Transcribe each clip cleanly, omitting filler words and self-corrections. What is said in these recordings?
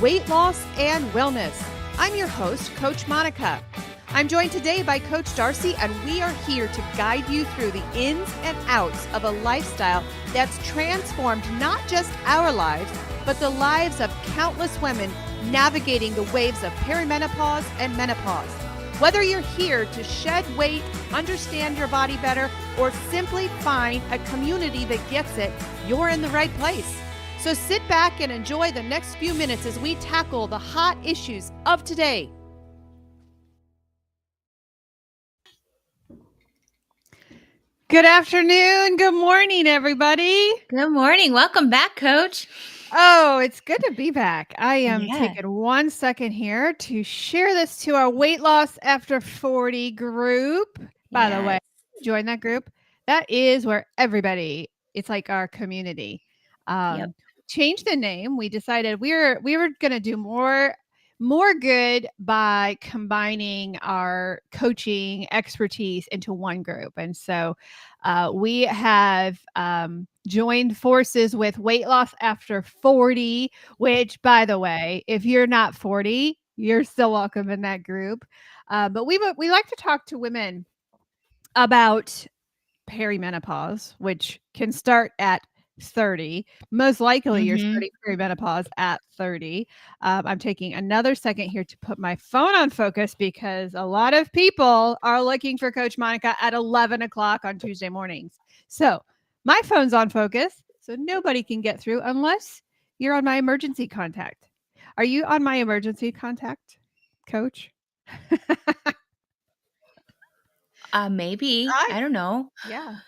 weight loss and wellness. I'm your host, Coach Monica. I'm joined today by Coach Darcy, and we are here to guide you through the ins and outs of a lifestyle that's transformed not just our lives, but the lives of countless women navigating the waves of perimenopause and menopause. Whether you're here to shed weight, understand your body better, or simply find a community that gets it, you're in the right place. So sit back and enjoy the next few minutes as we tackle the hot issues of today. Good afternoon. Good morning, everybody. Good morning. Welcome back, Coach. Oh, it's good to be back. I am taking 1 second here to share this to our weight loss after 40 group. By the way, join that group. That is where everybody, it's like our community. Change the name. We decided we were going to do more good by combining our coaching expertise into one group. And so we have joined forces with Weight Loss After 40, which, by the way, if you're not 40, you're still welcome in that group. But we like to talk to women about perimenopause, which can start at 30. Most likely you're starting perimenopause at 30. I'm taking another second here to put my phone on focus because a lot of people are looking for Coach Monica at 11 o'clock on Tuesday mornings. So my phone's on focus, so nobody can get through unless you're on my emergency contact. Are you on my emergency contact, Coach? Maybe. I don't know. Yeah.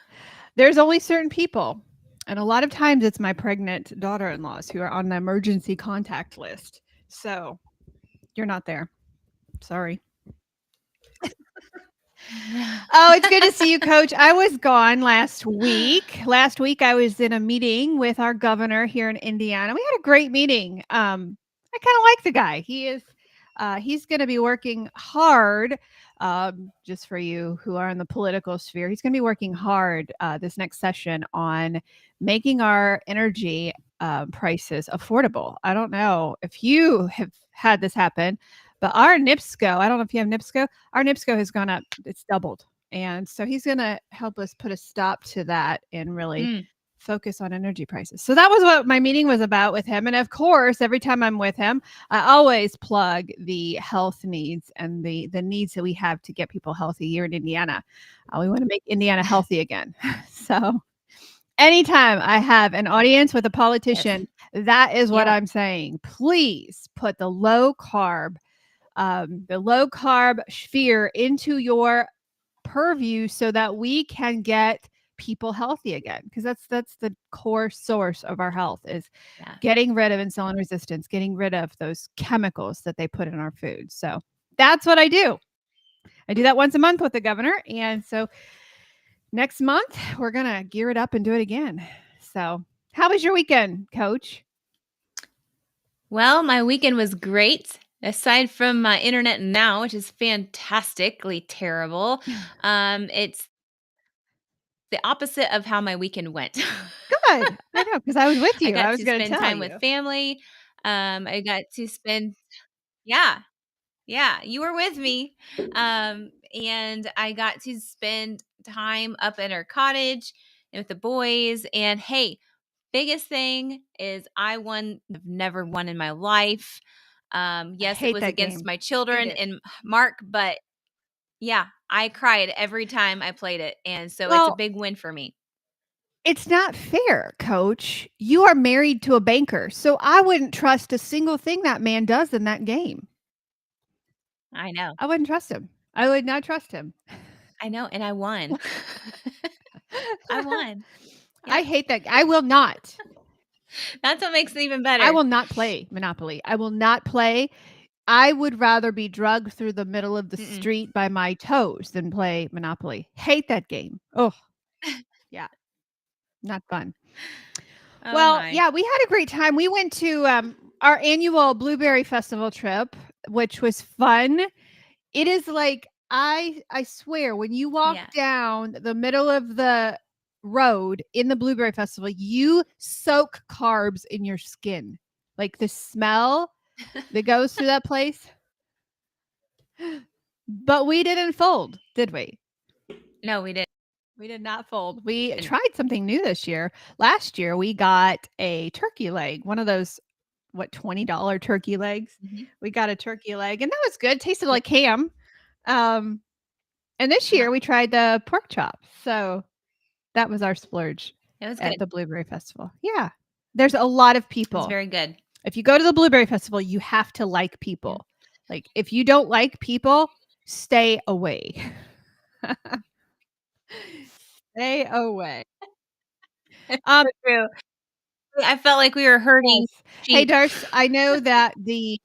There's only certain people. And a lot of times it's my pregnant daughter-in-laws who are on the emergency contact list. So you're not there. Sorry. Oh, it's good to see you, Coach. I was gone last week. Last week I was in a meeting with our governor here in Indiana. We had a great meeting. I kind of like the guy. He's going to be working hard. Just for you who are in the political sphere, he's going to be working hard this next session on making our energy prices affordable. I don't know if you have had this happen, but our NIPSCO, I don't know if you have NIPSCO, our NIPSCO has gone up, it's doubled. And so he's going to help us put a stop to that and really focus on energy prices. So that was what my meeting was about with him. And of course, every time I'm with him, I always plug the health needs and the needs that we have to get people healthy here in Indiana. We want to make Indiana healthy again. So anytime I have an audience with a politician, that is what I'm saying. Please put the low carb sphere into your purview so that we can get people healthy again, because that's the core source of our health is getting rid of insulin resistance, getting rid of those chemicals that they put in our food. So that's what I do. I do that once a month with the governor. And so next month we're going to gear it up and do it again. So how was your weekend, Coach? Well, my weekend was great. Aside from my internet now, which is fantastically terrible, it's the opposite of how my weekend went. Good. I know, because I was with you. I got was to going to spend tell time you. with family. I got to spend, you were with me. And I got to spend time up at our cottage and with the boys. And hey, biggest thing is I've never won in my life. Yes, it was against my children and Mark, but yeah, I cried every time I played it. And so it's a big win for me. It's not fair, Coach. You are married to a banker, so I wouldn't trust a single thing that man does in that game. I know. I wouldn't trust him. I would not trust him. I know, and I won. I won. Yep. I hate that. I will not. That's what makes it even better. I will not play Monopoly. I will not play. I would rather be drugged through the middle of the street by my toes than play Monopoly. Hate that game. Oh, yeah. Not fun. Oh, well, yeah, we had a great time. We went to our annual Blueberry Festival trip, which was fun. It is like, I swear, when you walk down the middle of the road in the Blueberry Festival, you soak carbs in your skin. Like the smell that goes through that place. But we didn't fold, did we? No, we didn't. We did not fold. We tried something new this year. Last year, we got a turkey leg, one of those, what, $20 turkey legs. We got a turkey leg, and that was good. Tasted like ham. And this year, we tried the pork chop. So that was our splurge It was at good. the Blueberry Festival. Yeah. There's a lot of It was people. very good. If you go to the Blueberry Festival, you have to like people. Like, if you don't like people, stay away. Stay away. True. I felt like we were hurting Yes. Hey, sheep. Darce, I know that the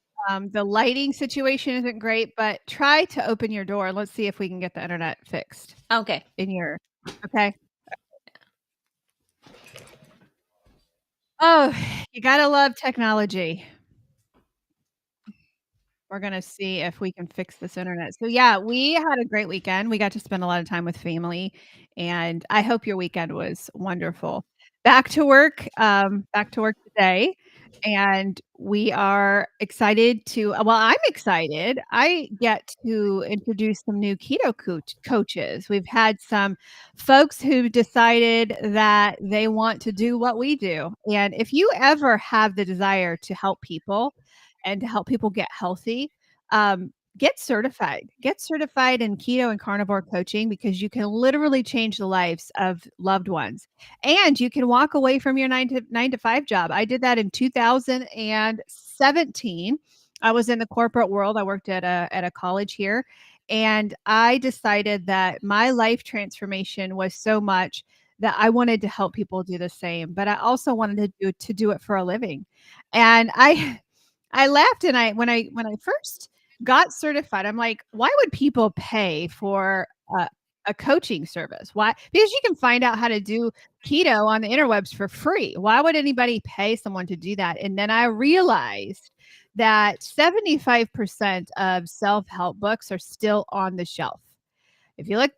lighting situation isn't great, but try to open your door. Let's see if we can get the internet fixed Okay. in your okay. Oh, you gotta love technology. We're gonna see if we can fix this internet. So, yeah, we had a great weekend. We got to spend a lot of time with family, and I hope your weekend was wonderful. Back to work today, and we are excited to well, I'm excited. I get to introduce some new keto coaches. We've had some folks who've decided that they want to do what we do, and if you ever have the desire to help people and to help people get healthy, get certified. Get certified in keto and carnivore coaching because you can literally change the lives of loved ones, and you can walk away from your nine to five job. I did that in 2017. I was in the corporate world. I worked at a college here, and I decided that my life transformation was so much that I wanted to help people do the same, but I also wanted to do it for a living. And I laughed, and when I first got certified, I'm like, why would people pay for a coaching service? Why? Because you can find out how to do keto on the interwebs for free. Why would anybody pay someone to do that? And then I realized that 75% of self-help books are still on the shelf. If you look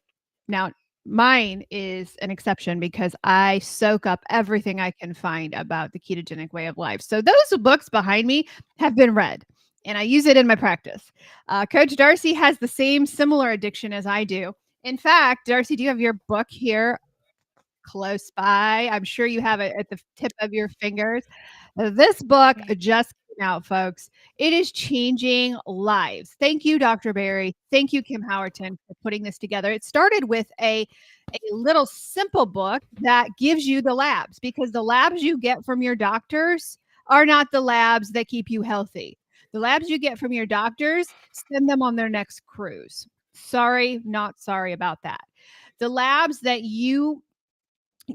now, mine is an exception because I soak up everything I can find about the ketogenic way of life. So those books behind me have been read, and I use it in my practice. Coach Darcy has the same similar addiction as I do. In fact, Darcy, do you have your book here close by? I'm sure you have it at the tip of your fingers. This book just came out, folks. It is changing lives. Thank you, Dr. Barry. Thank you, Kim Howerton, for putting this together. It started with a little simple book that gives you the labs, because the labs you get from your doctors are not the labs that keep you healthy. The labs you get from your doctors, send them on their next cruise. Sorry, not sorry about that. The labs that you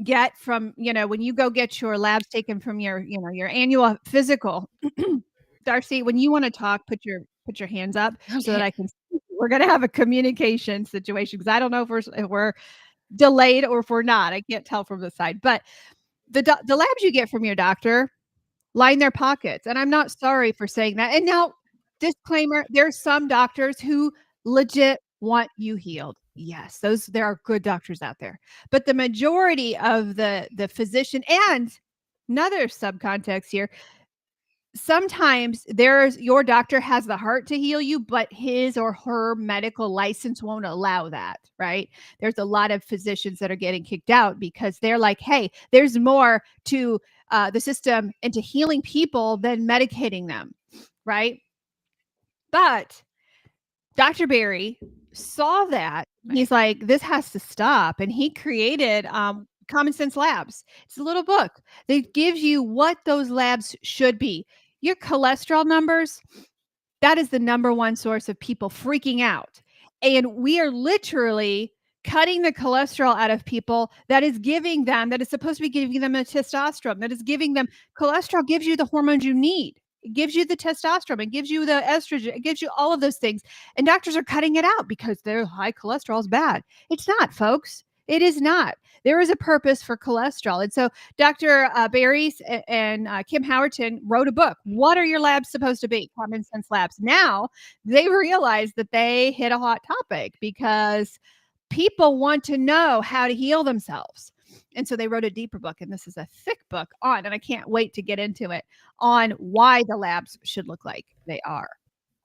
get from, when you go get your labs taken from your annual physical. Darcy, when you want to talk, put your hands up so that Okay. I can see. We're going to have a communication situation because I don't know if we're delayed or if we're not. I can't tell from the side. But the labs you get from your doctor line their pockets, and I'm not sorry for saying that. And now, disclaimer, there's some doctors who legit want you healed. Yes, there are good doctors out there. But the majority of the physician, and another subcontext here, sometimes your doctor has the heart to heal you, but his or her medical license won't allow that, right? There's a lot of physicians that are getting kicked out because they're like, hey, there's more to the system and to healing people than medicating them, right? But Dr. Barry saw that. He's like, this has to stop. And he created Common Sense Labs. It's a little book that gives you what those labs should be. Your cholesterol numbers, that is the number one source of people freaking out. And we are literally cutting the cholesterol out of people that is supposed to be giving them a testosterone, that is giving them cholesterol, gives you the hormones you need. It gives you the testosterone, it gives you the estrogen, it gives you all of those things. And doctors are cutting it out because their high cholesterol is bad. It's not, folks. It is not. There is a purpose for cholesterol. And so Dr. Barry and Kim Howerton wrote a book. What are your labs supposed to be? Common Sense Labs. Now they realize that they hit a hot topic because people want to know how to heal themselves. And so they wrote a deeper book, and this is a thick book on, and I can't wait to get into it, on why the labs should look like they are.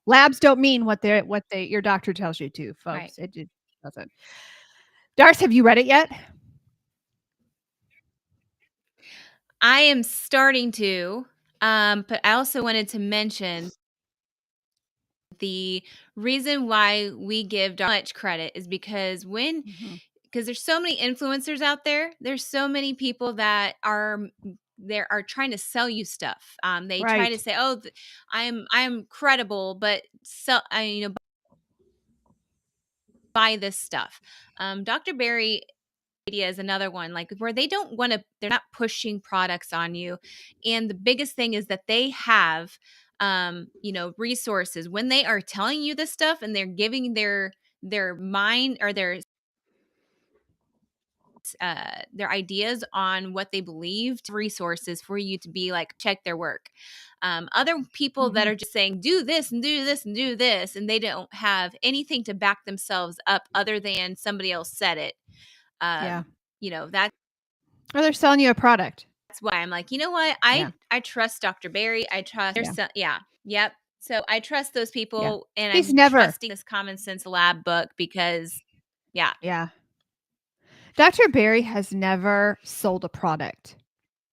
Labs don't mean what your doctor tells you to, Right. folks. It just doesn't. Darce, have you read it yet? I am starting to, but I also wanted to mention the reason why we give much credit is because Mhm. because there's so many influencers out there. There's so many people that are trying to sell you stuff. They try to Right. say, "Oh, I am credible," but buy this stuff. Dr. Barry idea is another one, like where they're not pushing products on you. And the biggest thing is that they have, resources when they are telling you this stuff and they're giving their mind or their ideas on what they believed resources for you to be like check their work. Other people that Mhm. are just saying do this and do this and do this and they don't have anything to back themselves up other than somebody else said it. Yeah. um that's Or they're selling you a product. why I'm like, you know what, Yeah. I trust Dr. Barry. I trust Yeah. yeah, yep. So I trust those Yeah. people and He's I'm never. trusting this common sense lab book because yeah. Yeah. Dr. Barry has never sold a product.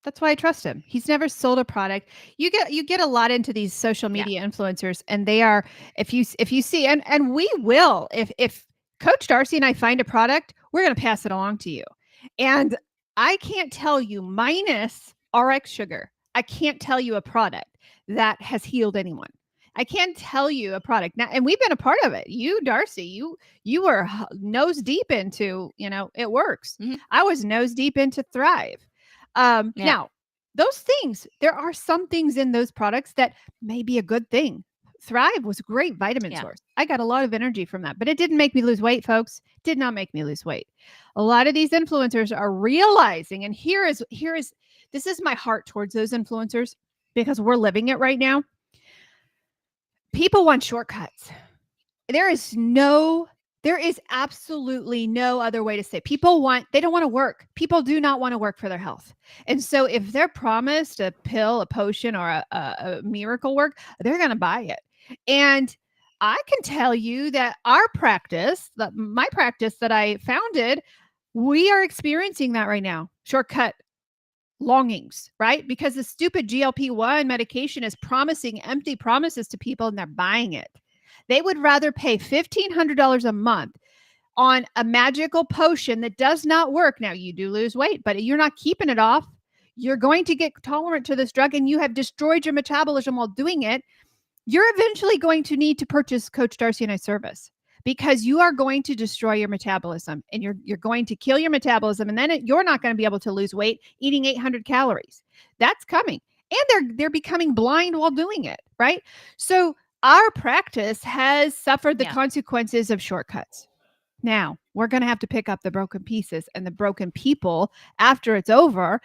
That's why I trust him. He's never sold a product. You get a lot into these social Yeah. media influencers, and they are, if you see, and we will, if Coach Darcy and I find a product, we're going to pass it along to you. And I can't tell you, minus RX sugar, I can't tell you a product that has healed anyone. I can't tell you a product now, and we've been a part of it. You, Darcy, you were nose deep into, it works. Mhm. I was nose deep into Thrive. Yeah. Now, those things, there are some things in those products that may be a good thing. Thrive was a great vitamin Yeah. source. I got a lot of energy from that, but it didn't make me lose weight, folks. Did not make me lose weight. A lot of these influencers are realizing, and here is this is my heart towards those influencers because we're living it right now. People want shortcuts. There is no there is absolutely no other way to say it. They don't want to work. People do not want to work for their health. And so if they're promised a pill, a potion, or a miracle work, they're going to buy it. And I can tell you that my practice that I founded, we are experiencing that right now. Shortcut longings, right? Because the stupid GLP-1 medication is promising empty promises to people and they're buying it. They would rather pay $1,500 a month on a magical potion that does not work. Now, you do lose weight, but you're not keeping it off. You're going to get tolerant to this drug and you have destroyed your metabolism while doing it. You're eventually going to need to purchase Coach Darcy and I service because you are going to destroy your metabolism and you're going to kill your metabolism, and then you're not going to be able to lose weight eating 800 calories. That's coming. And they're becoming blind while doing it, right? So our practice has suffered the Yeah. consequences of shortcuts. Now, we're going to have to pick up the broken pieces and the broken people after it's over.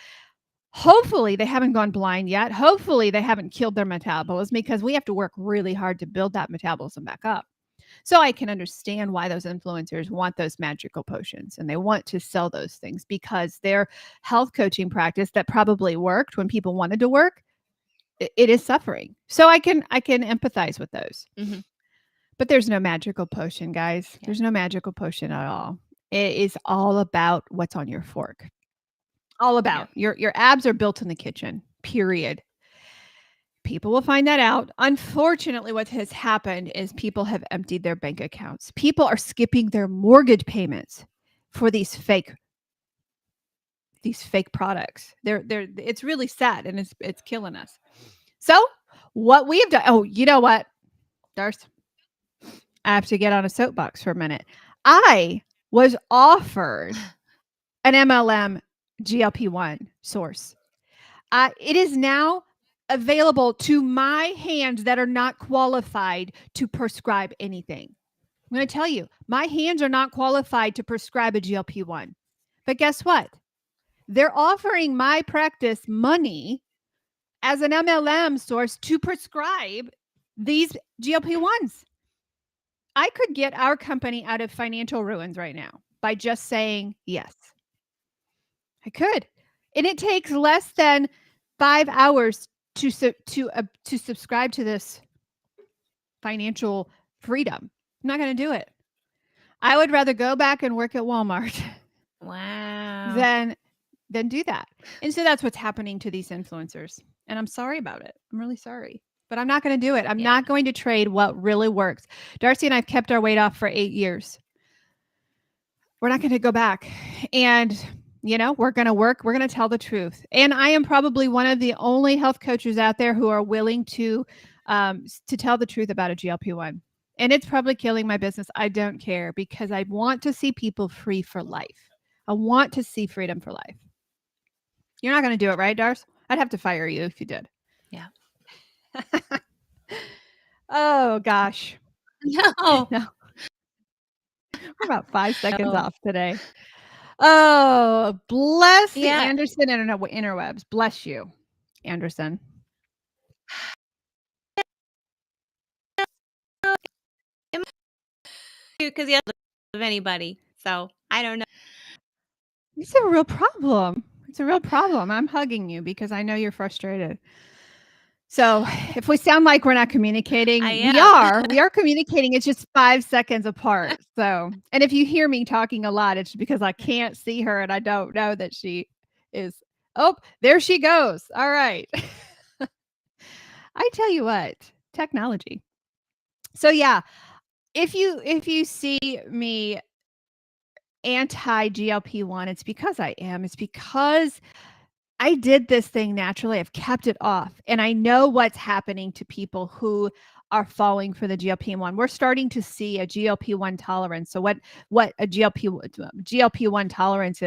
Hopefully, they haven't gone blind yet. Hopefully, they haven't killed their metabolism, because we have to work really hard to build that metabolism back up. So I can understand why those influencers want those magical potions and they want to sell those things, because their health coaching practice that probably worked when people wanted to work, it is suffering. So I can empathize with those. Mhm. But there's no magical potion, guys. Yeah. There's no magical potion at all. It is all about what's on your fork. All Yeah. about your abs are built in the kitchen. Period. People will find that out. Unfortunately, what has happened is people have emptied their bank accounts. People are skipping their mortgage payments for these fake products. They're it's really sad, and it's killing us. So, what we have done, oh, you know what, Darce? I have to get on a soapbox for a minute. I was offered an MLM GLP-1 source. It is now available to my hands that are not qualified to prescribe anything. I'm going to tell you, my hands are not qualified to prescribe a GLP-1. But guess what? They're offering my practice money as an MLM source to prescribe these GLP-1s. I could get our company out of financial ruins right now by just saying yes. I could. And it takes less than 5 hours to subscribe to this financial freedom. I'm not going to do it. I would rather go back and work at Walmart Wow. than do that. And so that's what's happening to these influencers. And I'm sorry about it. I'm really sorry. But I'm not going to do it. I'm Yeah. not going to trade what really works. Darcy and I've kept our weight off for 8 years. We're not going to go back. And we're going to work. We're going to tell the truth. And I am probably one of the only health coaches out there who are willing to tell the truth about a GLP-1. And it's probably killing my business. I don't care because I want to see people free for life. I want to see freedom for life. You're not going to do it, right, Dars? I'd have to fire you if you did. Yeah. Oh, gosh. No. No. We're about 5 seconds No. off today. Oh, bless the Yeah. Anderson interwebs. Bless you, Anderson. Because he doesn't love anybody. So I don't know. It's a real problem. It's a real problem. I'm hugging you because I know you're frustrated. So if we sound like we're not communicating, we are. We are communicating. It's just 5 seconds apart. So, and if you hear me talking a lot, it's because I can't see her and I don't know that she is. Oh, there she goes. All right. I tell you what, technology. So yeah, if you see me anti GLP-1, it's because I am. It's because I did this thing naturally. I've kept it off. And I know what's happening to people who are falling for the GLP-1. We're starting to see a GLP-1 tolerance. So what a GLP-1 tolerance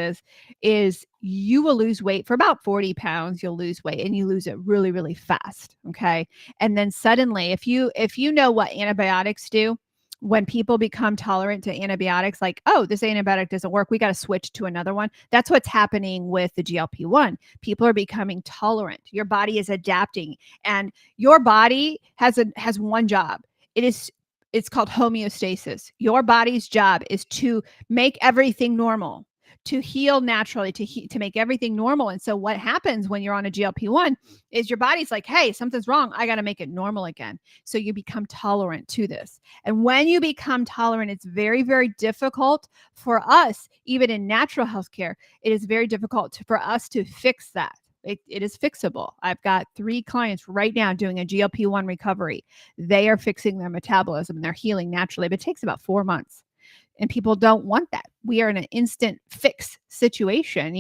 is you will lose weight for about 40 pounds. You'll lose weight and you lose it really, really fast. Okay. And then suddenly, if you know what antibiotics do, when people become tolerant to antibiotics, like, oh, this antibiotic doesn't work, we got to switch to another one. That's what's happening with the GLP-1. People are becoming tolerant. Your body is adapting, and your body has one job. It's called homeostasis. Your body's job is to make everything normal, to heal naturally, to make everything normal. And so what happens when you're on a GLP-1 is your body's like, hey, something's wrong. I got to make it normal again. So you become tolerant to this. And when you become tolerant, it's very, very difficult for us, even in natural healthcare, it is very difficult for us to fix that. It is fixable. I've got 3 clients right now doing a GLP-1 recovery. They are fixing their metabolism and they're healing naturally, but it takes about 4 months. And people don't want that. We are in an instant fix situation,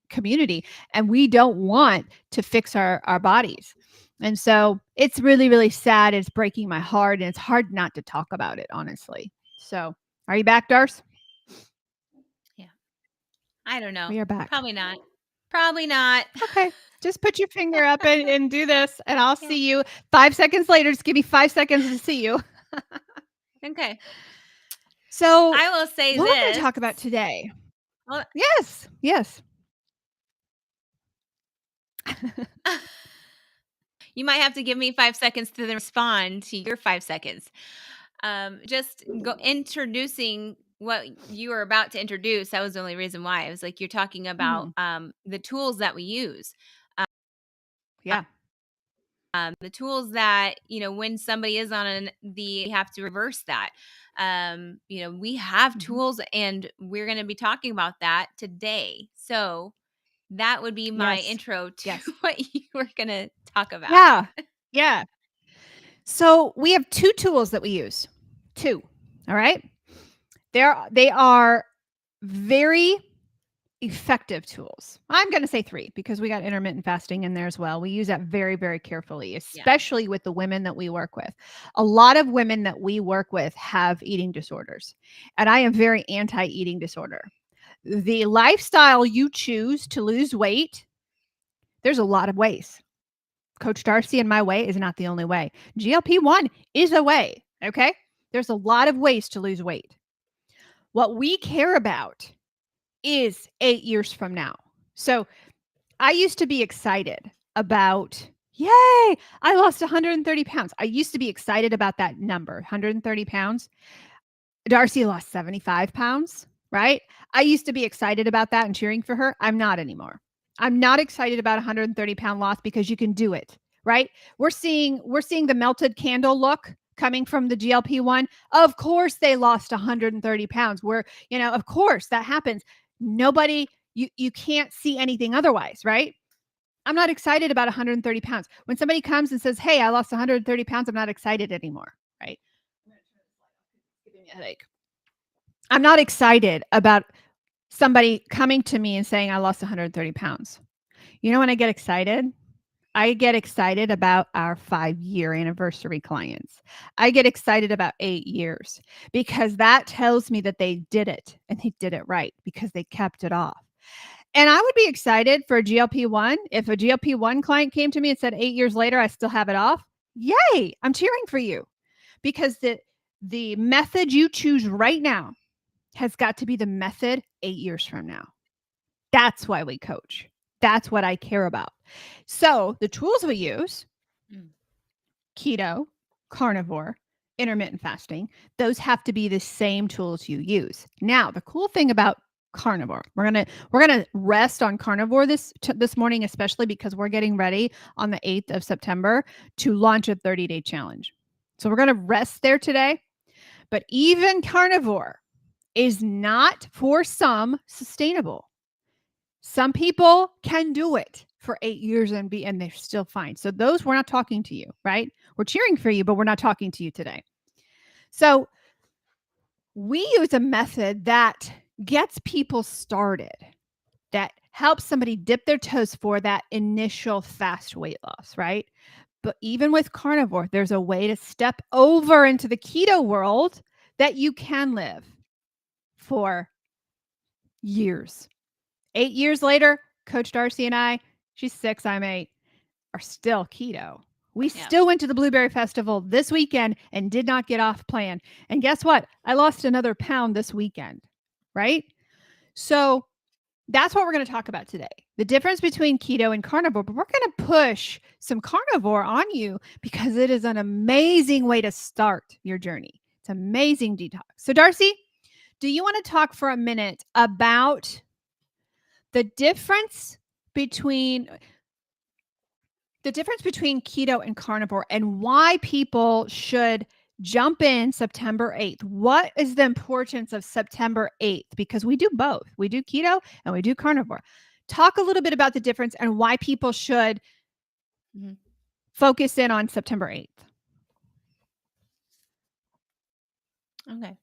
community, and we don't want to fix our bodies. And so it's really, really sad. It's breaking my heart, and it's hard not to talk about it, honestly. So are you back, Darce? Yeah. I don't know. We are back. Probably not. Probably not. Okay. Just put your finger up and do this, and I'll see you 5 seconds later. Just give me 5 seconds to see you. Okay. So I will say what this. we're going to talk about today. Well, Yes. you might have to give me 5 seconds to then respond to your 5 seconds. Just go introducing what you were about to introduce. That was the only reason why. I was like, you're talking about the tools that we use. Yeah. The tools that, when somebody is on you have to reverse that. We have tools, and we're going to be talking about that today. So that would be my intro to what you were going to talk about. Yeah. So we have 2 tools that we use. 2. All right. They are very effective tools. I'm going to say 3 because we got intermittent fasting in there as well. We use that very, very carefully, especially with the women that we work with. A lot of women that we work with have eating disorders, and I am very anti-eating disorder. The lifestyle you choose to lose weight, there's a lot of ways. Coach Darcy and my way is not the only way. GLP-1 is a way, okay? There's a lot of ways to lose weight. What we care about is 8 years from now. So I used to be excited about, yay, I lost 130 pounds. I used to be excited about that number, 130 pounds. Darcy lost 75 pounds. right? I used to be excited about that and cheering for her. I'm not anymore. I'm not excited about 130-pound loss because you can do it, right? We're seeing the melted candle look coming from the GLP-1. Of course they lost 130 pounds. Of course that happens. Nobody, you can't see anything otherwise, right? I'm not excited about 130 pounds. When somebody comes and says, "Hey, I lost 130 pounds," I'm not excited anymore, right? It's giving me a headache. I'm not excited about somebody coming to me and saying, "I lost 130 pounds." You know when I get excited? I get excited about our 5-year anniversary clients. I get excited about 8 years because that tells me that they did it and they did it right because they kept it off. And I would be excited for a GLP-1 if a GLP-1 client came to me and said 8 years later I still have it off. Yay! I'm cheering for you because the method you choose right now has got to be the method 8 years from now. That's why we coach. That's what I care about. So, the tools we use, keto, carnivore, intermittent fasting, those have to be the same tools you use. Now, the cool thing about carnivore, we're gonna rest on carnivore this morning, especially because we're getting ready on the 8th of September to launch a 30-day challenge. So we're gonna rest there today. But even carnivore is not for some sustainable. Some people can do it for 8 years and they're still fine. So those, we're not talking to you, right? We're cheering for you, but we're not talking to you today. So we use a method that gets people started, that helps somebody dip their toes for that initial fast weight loss, right? But even with carnivore, there's a way to step over into the keto world that you can live for years. 8 years later, Coach Darcy and I, she's 6, I'm 8, are still keto. We still went to the Blueberry Festival this weekend and did not get off plan. And guess what? I lost another pound this weekend, right? So that's what we're going to talk about today. The difference between keto and carnivore, but we're going to push some carnivore on you because it is an amazing way to start your journey. It's amazing detox. So Darcy, do you want to talk for a minute about the difference between keto and carnivore and why people should jump in September 8th? What is the importance of September 8th? Because we do both. We do keto and we do carnivore. Talk a little bit about the difference and why people should focus in on September 8th. Okay.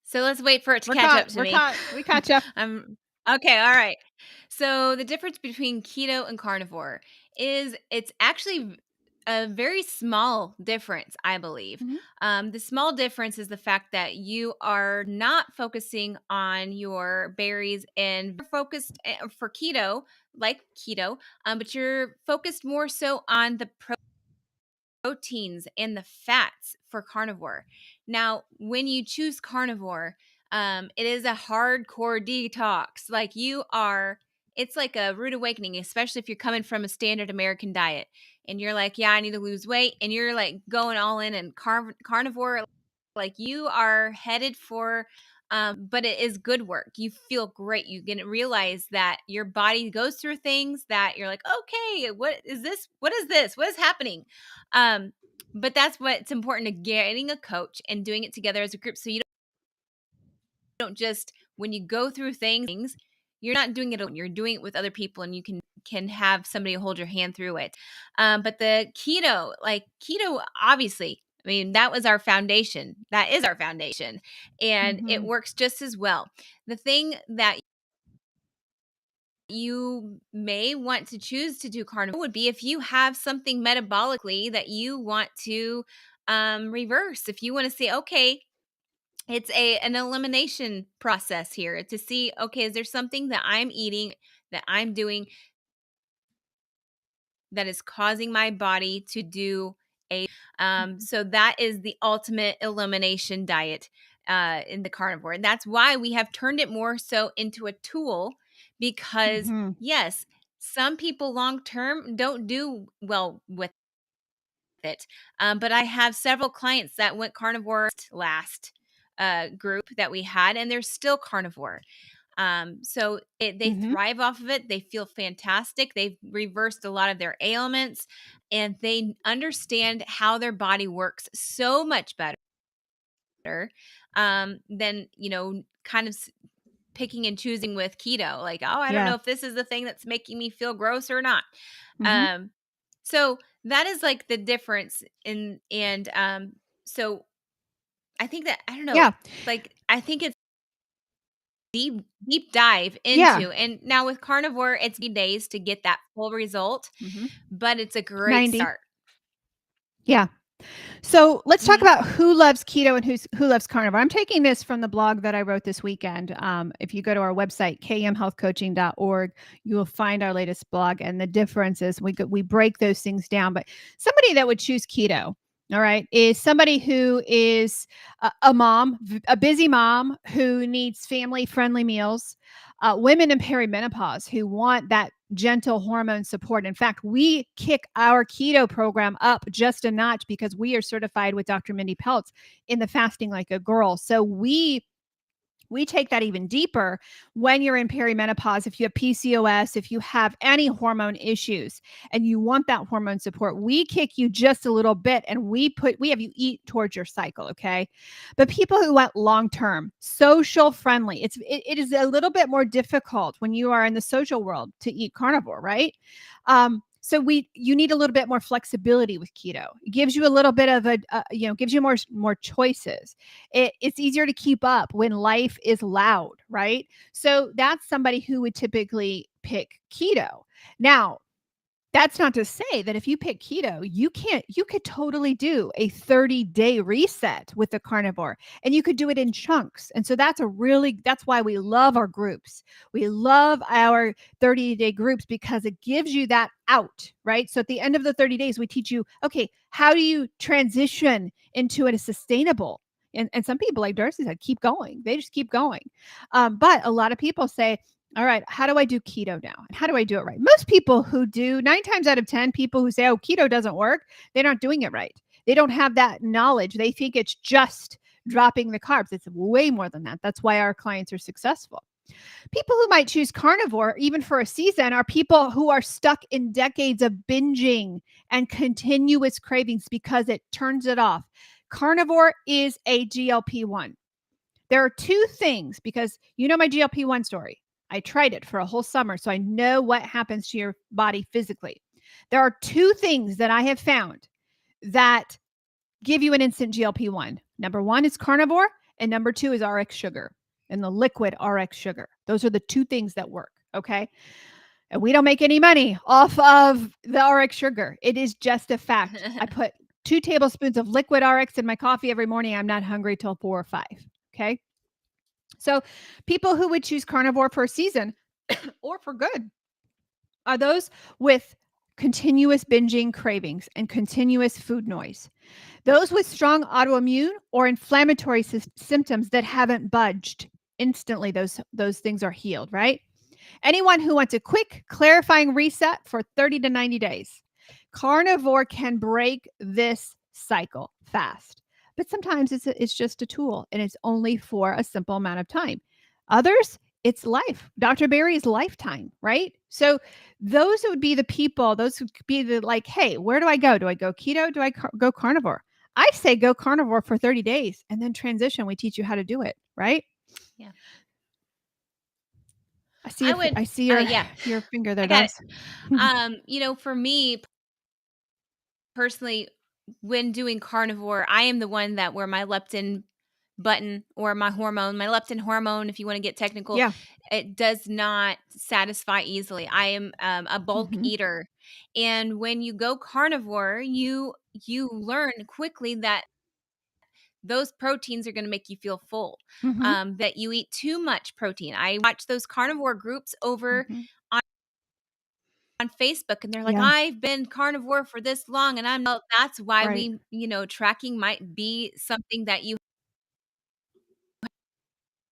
So let's wait for it to catch up to me. We caught you. Okay, all right. So the difference between keto and carnivore is it's actually a very small difference, I believe. The small difference is the fact that you are not focusing on your berries and focused for keto, like keto, but you're focused more so on the proteins and the fats for carnivore. Now, when you choose carnivore, it is a hardcore detox. Like it's like a rude awakening, especially if you're coming from a standard American diet and you're like, yeah, I need to lose weight. And you're like going all in and carnivore, like you are headed for, but it is good work. You feel great. You can realize that your body goes through things that you're like, okay, what is this? What is this? What is happening? But that's what's important to getting a coach and doing it together as a group. So you don't just, when you go through things, you're not doing it alone. You're doing it with other people and you can have somebody hold your hand through it. But the keto, obviously, I mean, that was our foundation. That is our foundation. And it works just as well. The thing that you may want to choose to do carnivore would be if you have something metabolically that you want to reverse. If you want to say, okay, it's an elimination process here to see, okay, is there something that I'm eating, that I'm doing that is causing my body to do so that is the ultimate elimination diet in the carnivore. And that's why we have turned it more so into a tool because yes, some people long term don't do well with it. But I have several clients that went carnivore last group that we had, and they're still carnivore. So they Mhm. thrive off of it. They feel fantastic. They've reversed a lot of their ailments, and they understand how their body works so much better than kind of picking and choosing with keto. Like, oh, I don't Yeah. know if this is the thing that's making me feel gross or not. Mhm. Um, so that is like the difference in, and so I think that I don't know, Yeah. like I think it's deep dive Yeah. into. And now with carnivore, it's days to get that full result, Mhm. but it's a great 90. start. Yeah. So let's talk Mhm. about who loves keto and who loves carnivore. I'm taking this from the blog that I wrote this weekend. If you go to our website, kmhealthcoaching.org, you will find our latest blog and the differences. We break those things down. But somebody that would choose keto, all right, is somebody who is a mom, a busy mom who needs family friendly meals. Women in perimenopause who want that gentle hormone support. In fact, we kick our keto program up just a notch because we are certified with Dr. Mindy Peltz in the fasting like a girl. So we take that even deeper when you're in perimenopause. If you have PCOS, if you have any hormone issues and you want that hormone support, we kick you just a little bit and we have you eat towards your cycle. Okay. But people who want long-term, social friendly, it is a little bit more difficult when you are in the social world to eat carnivore, right? So you need a little bit more flexibility with keto. It gives you a little bit of gives you more choices. It's easier to keep up when life is loud, right? So that's somebody who would typically pick keto. Now, that's not to say that if you pick keto, you could totally do a 30-day reset with the carnivore and you could do it in chunks. And so that's why we love our groups. We love our 30-day groups because it gives you that out, right? So at the end of the 30 days, we teach you, okay, how do you transition into a sustainable? And some people, like Darcy said, keep going. They just keep going. But a lot of people say, all right, how do I do keto now? And how do I do it right? Most people who do, 9 times out of 10, people who say, oh, keto doesn't work, they're not doing it right. They don't have that knowledge. They think it's just dropping the carbs. It's way more than that. That's why our clients are successful. People who might choose carnivore, even for a season, are people who are stuck in decades of binging and continuous cravings because it turns it off. Carnivore is a GLP-1. There are two things, because you know my GLP-1 story. I tried it for a whole summer, so I know what happens to your body physically. There are two things that I have found that give you an instant GLP-1. Number one is carnivore, and number two is RX sugar and the liquid RX sugar. Those are the two things that work. Okay. And we don't make any money off of the RX sugar. It is just a fact. I put 2 tablespoons of liquid RX in my coffee every morning. I'm not hungry till 4 or 5. Okay. So people who would choose carnivore for a season or for good are those with continuous binging cravings and continuous food noise. Those with strong autoimmune or inflammatory symptoms that haven't budged. Instantly those things are healed, right? Anyone who wants a quick clarifying reset for 30 to 90 days. Carnivore can break this cycle fast, but sometimes it's just a tool and it's only for a simple amount of time. Others, it's life. Dr. Barry's lifetime, right? So those would be the people, those would be the like, hey, where do I go? Do I go keto? Do I go carnivore? I say go carnivore for 30 days and then transition. We teach you how to do it, right? Yeah. I would I see your yeah, your finger there, I got it. Darcy. For me personally, when doing carnivore, I am the one that where my leptin button or my leptin hormone, if you want to get technical, Yeah. it does not satisfy easily. I am a bulk Mhm. eater, and when you go carnivore, you learn quickly that those proteins are going to make you feel full. Mhm. That you eat too much protein. I watch those carnivore groups over Mhm. on Facebook, and they're like, Yeah. I've been carnivore for this long. And I'm not, that's why Right. we, tracking might be something that you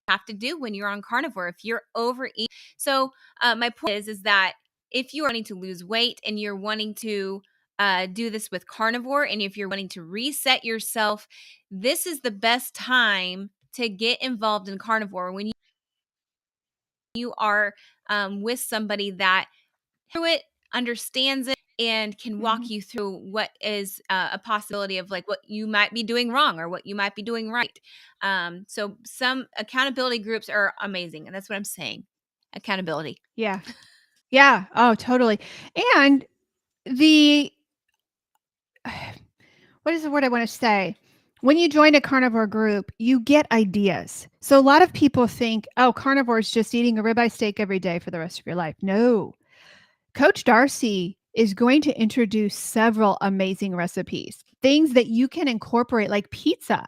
have to do when you're on carnivore if you're overeating. So my point is that if you are wanting to lose weight and you're wanting to do this with carnivore, and if you're wanting to reset yourself, this is the best time to get involved in carnivore, when you are with somebody that through it, understands it, and can walk Mhm. you through what is a possibility of like what you might be doing wrong or what you might be doing right. So some accountability groups are amazing, and that's what I'm saying. Accountability. Yeah. Yeah. Oh, totally. And the what is the word I want to say? When you join a carnivore group, you get ideas. So a lot of people think, oh, carnivore is just eating a ribeye steak every day for the rest of your life. No. Coach Darcy is going to introduce several amazing recipes, things that you can incorporate, like pizza.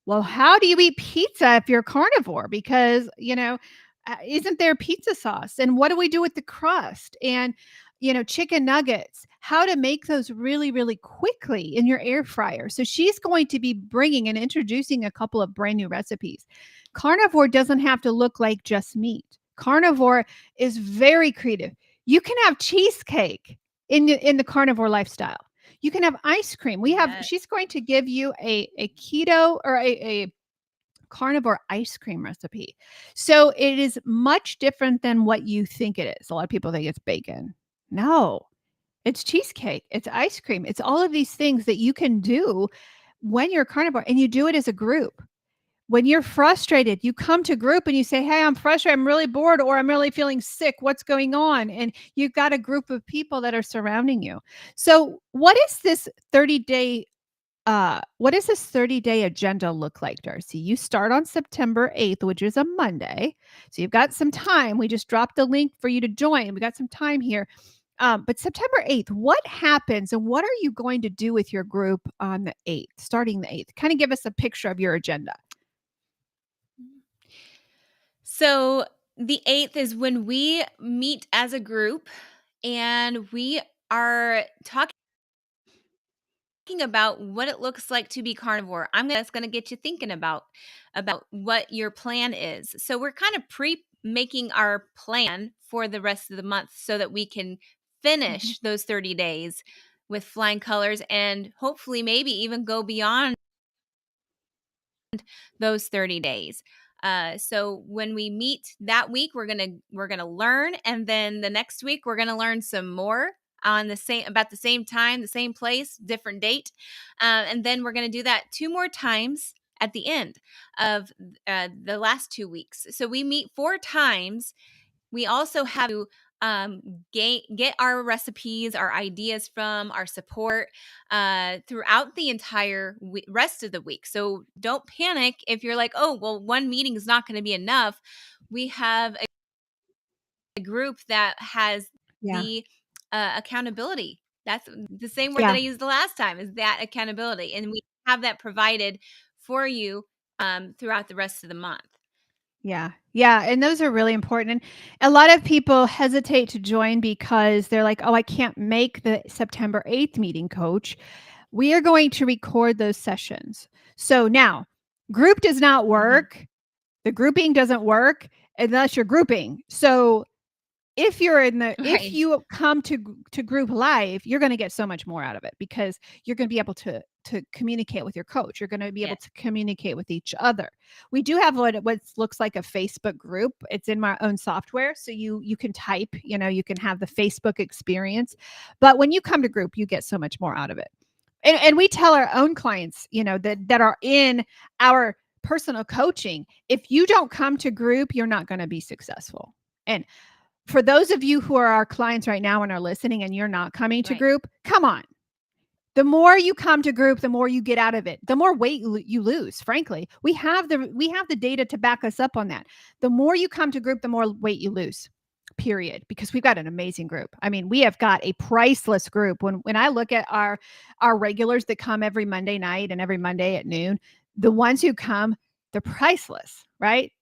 Well, how do you eat pizza if you're carnivore? Because, isn't there pizza sauce? And what do we do with the crust? And, chicken nuggets, how to make those really, really quickly in your air fryer. So she's going to be bringing and introducing a couple of brand new recipes. Carnivore doesn't have to look like just meat. Carnivore is very creative. You can have cheesecake in the carnivore lifestyle. You can have ice cream. Yes. She's going to give you a keto or a carnivore ice cream recipe. So it is much different than what you think it is. A lot of people think it's bacon. No, it's cheesecake, it's ice cream, it's all of these things that you can do when you're carnivore, and you do it as a group. When you're frustrated, you come to group and you say, hey, I'm frustrated, I'm really bored, or I'm really feeling sick. What's going on? And you've got a group of people that are surrounding you. So what does this 30-day agenda look like, Darcy? You start on September 8th, which is a Monday. So you've got some time. We just dropped the link for you to join. We got some time here. But September 8th, what happens and what are you going to do with your group on the 8th, starting the 8th? Kind of give us a picture of your agenda. So the 8th is when we meet as a group and we are talking about what it looks like to be carnivore. That's going to get you thinking about what your plan is. So we're kind of making our plan for the rest of the month so that we can Mhm. finish those 30 days with flying colors and hopefully maybe even go beyond those 30 days. So when we meet that week, we're gonna learn, and then the next week we're gonna learn some more on about the same time, the same place, different date, and then we're gonna do that 2 more times at the end of the last 2 weeks. So we meet 4 times. We also have to get our recipes, our ideas from, our support throughout the entire rest of the week. So don't panic if you're like, oh, well, one meeting is not going to be enough. We have a group that has Yeah. the accountability. That's the same word that Yeah. I used the last time, is that accountability. And we have that provided for you throughout the rest of the month. Yeah. Yeah. And those are really important. And a lot of people hesitate to join because they're like, oh, I can't make the September 8th meeting, coach. We are going to record those sessions. So now, group does not Mhm. work. The grouping doesn't work unless you're grouping. So if Right. you come to group live, you're going to get so much more out of it because you're going to be able to communicate with your coach. You're going to be able Yes. to communicate with each other. We do have what looks like a Facebook group. It's in my own software, so you can type. You can have the Facebook experience. But when you come to group, you get so much more out of it. And we tell our own clients, that are in our personal coaching, if you don't come to group, you're not going to be successful. And for those of you who are our clients right now and are listening and you're not coming to Right. group, come on. The more you come to group, the more you get out of it. The more weight you lose, frankly. We have the data to back us up on that. The more you come to group, the more weight you lose. Period, because we've got an amazing group. I mean, we have got a priceless group. When I look at our regulars that come every Monday night and every Monday at noon, the ones who come, they're priceless, right?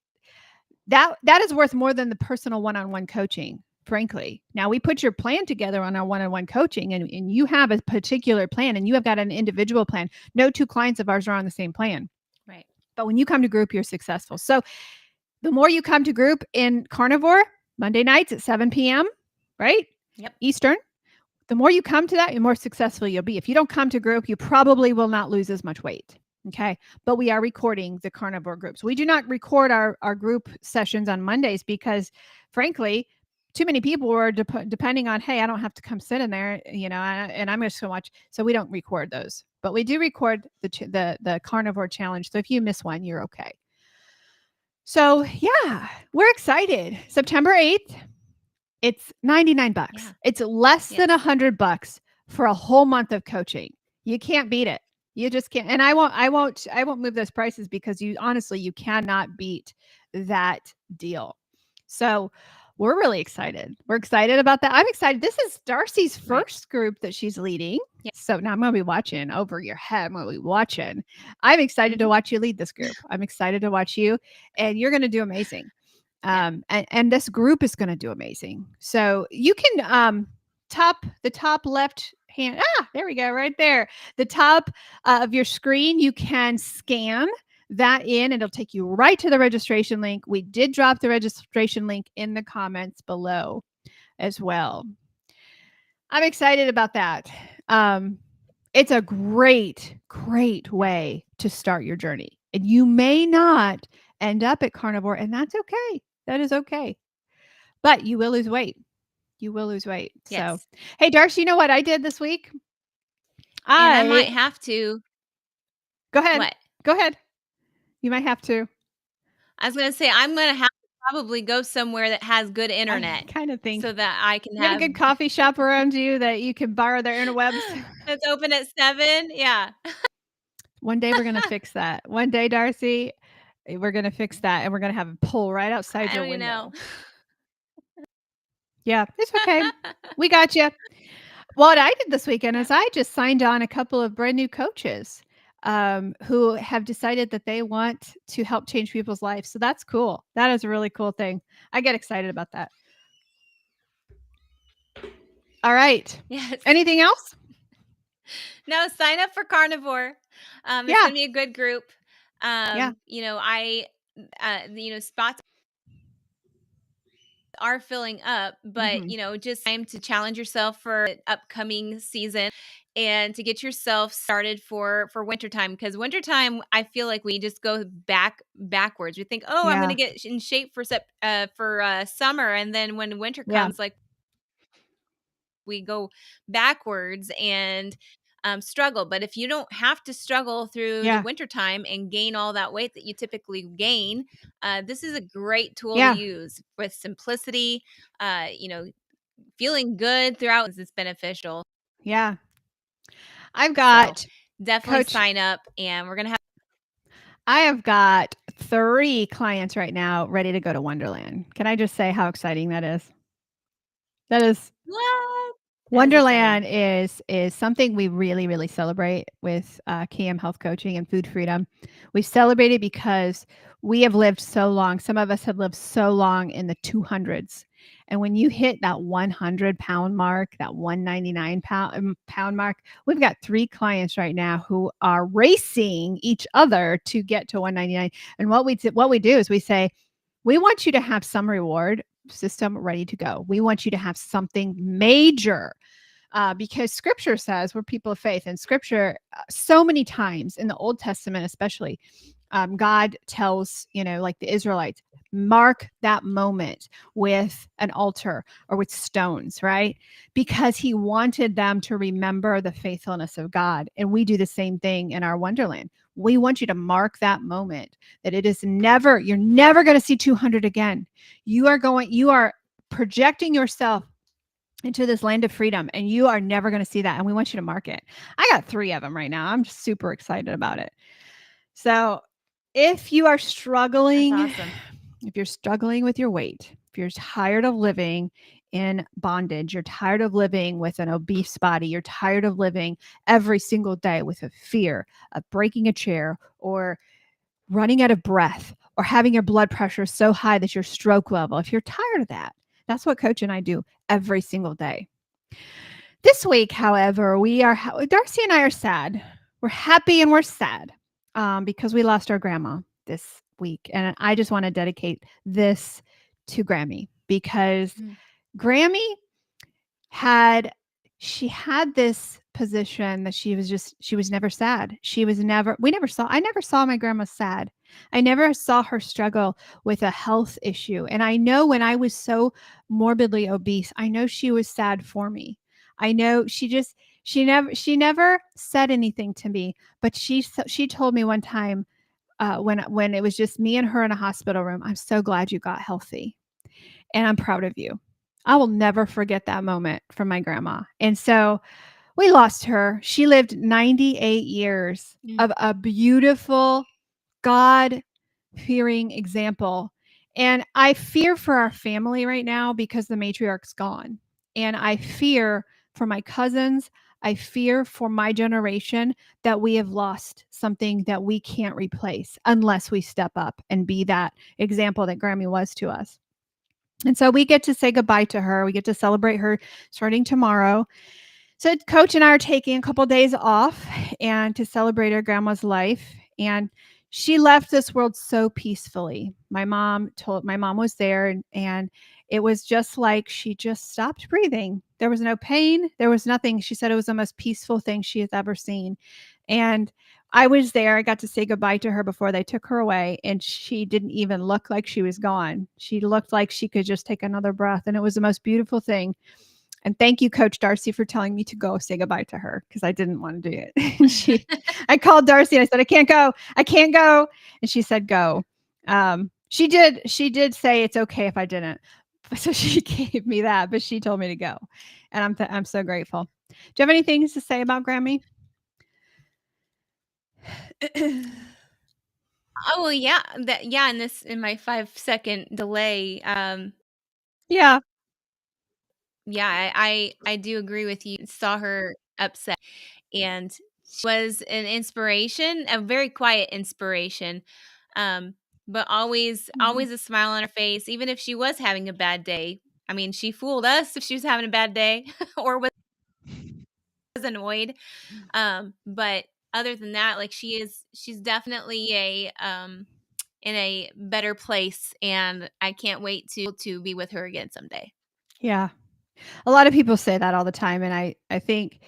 That is worth more than the personal one-on-one coaching, frankly. Now we put your plan together on our one-on-one coaching, and you have a particular plan and you have got an individual plan. No two clients of ours are on the same plan. Right. But when you come to group, you're successful. So the more you come to group in Carnivore, Monday nights at 7 p.m., right? Yep. Eastern, the more you come to that, the more successful you'll be. If you don't come to group, you probably will not lose as much weight. Okay. But we are recording the carnivore groups. We do not record our group sessions on Mondays because, frankly, too many people were depending on, hey, I don't have to come sit in there, and I'm just going to watch. So we don't record those, but we do record the carnivore challenge. So if you miss one, you're okay. So yeah, we're excited. September 8th. It's $99. Yeah. It's less than Yes. $100 for a whole month of coaching. You can't beat it. You just can't. And I won't move those prices because you cannot beat that deal. So we're really excited. We're excited about that. I'm excited. This is Darcy's Right. first group that she's leading. Yeah. So now I'm going to be watching over your head. I'm going to be watching. I'm excited to watch you lead this group. I'm excited to watch you, and you're going to do amazing. And this group is going to do amazing. So you can the top left hand. There we go, right there. The top of your screen, you can scan that in, and it'll take you right to the registration link. We did drop the registration link in the comments below as well. I'm excited about that. It's a great way to start your journey. And you may not end up at carnivore, and that's okay. That is okay. But you will lose weight. You will lose weight. Yes. So, hey, Darcy, you know what I did this week? And I might have to. Go ahead. What? Go ahead. You might have to. I was going to say, I'm going to have to probably go somewhere that has good internet. I kind of think so that I can you have a good coffee shop around you that you can borrow their interwebs. That's open at 7. Yeah. One day we're going to fix that. One day, Darcy, we're going to fix that, and we're going to have a pole right outside I your don't even window. know. Yeah, it's okay. We got you. What I did this weekend is I just signed on a couple of brand new coaches who have decided that they want to help change people's lives. So that's cool. That is a really cool thing. I get excited about that. All right. Yes. Anything else? No, sign up for Carnivore. It's going to be a good group. Spots are filling up, but just time to challenge yourself for upcoming season and to get yourself started for wintertime, because wintertime I feel like we just go backwards. We think, oh, I'm going to get in shape for summer, and then when winter comes, like, we go backwards and struggle. But if you don't have to struggle through the wintertime and gain all that weight that you typically gain, this is a great tool to use with simplicity. Feeling good throughout is beneficial. Yeah. I've got definitely sign up, and we're going to have. I have got 3 clients right now ready to go to Wonderland. Can I just say how exciting that is? That is what? Wonderland is something we really, really celebrate with KM Health Coaching and Food Freedom. We celebrate it because we have lived so long. Some of us have lived so long in the 200s. And when you hit that 100-pound mark, that 199-pound mark, we've got 3 clients right now who are racing each other to get to 199. And what we do is we say, we want you to have some reward system ready to go. We want you to have something major because scripture says we're people of faith, and scripture so many times in the Old Testament, especially, God tells, like the Israelites, mark that moment with an altar or with stones, right? Because he wanted them to remember the faithfulness of God. And we do the same thing in our Wonderland. We want you to mark that moment, that you're never going to see 200 again. You are projecting yourself into this land of freedom, and you are never going to see that. And we want you to mark it. I got 3 of them right now. I'm just super excited about it. So if you are struggling, That's awesome. If you're struggling with your weight, if you're tired of living in bondage, you're tired of living with an obese body, you're tired of living every single day with a fear of breaking a chair or running out of breath or having your blood pressure so high that you're stroke level, if you're tired of that, that's what Coach and I do every single day. This week, however, Darcy and I are sad. We're happy and we're sad because we lost our grandma this week. And I just want to dedicate this to Grammy because Grammy had this position that she was never sad. She was never we never saw I never saw my grandma sad. I never saw her struggle with a health issue. And I know when I was so morbidly obese, I know she was sad for me. I know she never said anything to me, but she told me one time when it was just me and her in a hospital room, I'm so glad you got healthy and I'm proud of you. I will never forget that moment from my grandma. And so we lost her. She lived 98 years Mm. of a beautiful, God fearing example. And I fear for our family right now because the matriarch's gone. And I fear for my cousins. I fear for my generation that we have lost something that we can't replace unless we step up and be that example that Grammy was to us. And so we get to say goodbye to her. We get to celebrate her starting tomorrow. So coach and I are taking a couple of days off and to celebrate our grandma's life. And she left this world so peacefully. My mom was there and it was just like she just stopped breathing. There was no pain. There was nothing. She said it was the most peaceful thing she has ever seen. And I was there. I got to say goodbye to her before they took her away. And she didn't even look like she was gone. She looked like she could just take another breath. And it was the most beautiful thing. And thank you, Coach Darcy, for telling me to go say goodbye to her because I didn't want to do it. And I called Darcy and I said, I can't go. I can't go. And she said, go. She did say it's okay if I didn't. So she gave me that, but she told me to go. And I'm so grateful. Do you have any things to say about Grammy? Oh, well, yeah, in my 5-second delay, Yeah. yeah, I do agree with you. Saw her upset, and she was an inspiration, a very quiet inspiration, um, but Mhm. always a smile on her face, even if she was having a bad day. I mean, she fooled us if she was having a bad day or was annoyed. But other than that, like she's definitely in a better place, and I can't wait to be with her again someday. Yeah. A lot of people say that all the time. And I think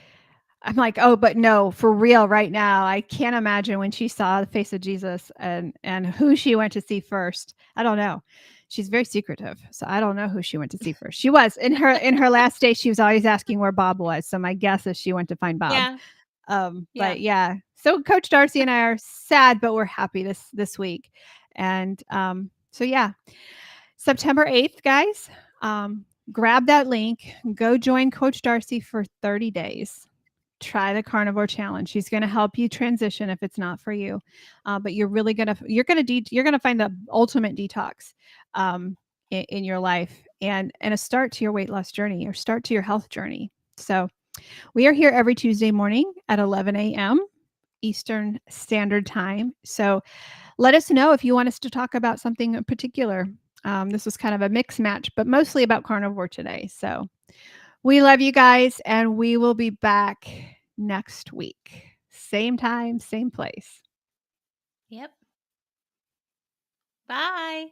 I'm like, "Oh, but no, for real right now, I can't imagine when she saw the face of Jesus and who she went to see first." I don't know. She's very secretive, so I don't know who she went to see first. She was in her last day, she was always asking where Bob was, so my guess is she went to find Bob. Yeah, yeah. But yeah. So Coach Darcy and I are sad, but we're happy this week. And so yeah, September 8th, guys. Grab that link, go join Coach Darcy for 30 days. Try the carnivore challenge. She's going to help you transition if it's not for you, but you're gonna find the ultimate detox in your life and a start to your weight loss journey or start to your health journey. So we are here every Tuesday morning at 11 a.m. Eastern Standard Time. So let us know if you want us to talk about something in particular. This was kind of a mix match, but mostly about carnivore today. So we love you guys, and we will be back next week. Same time, same place. Yep. Bye.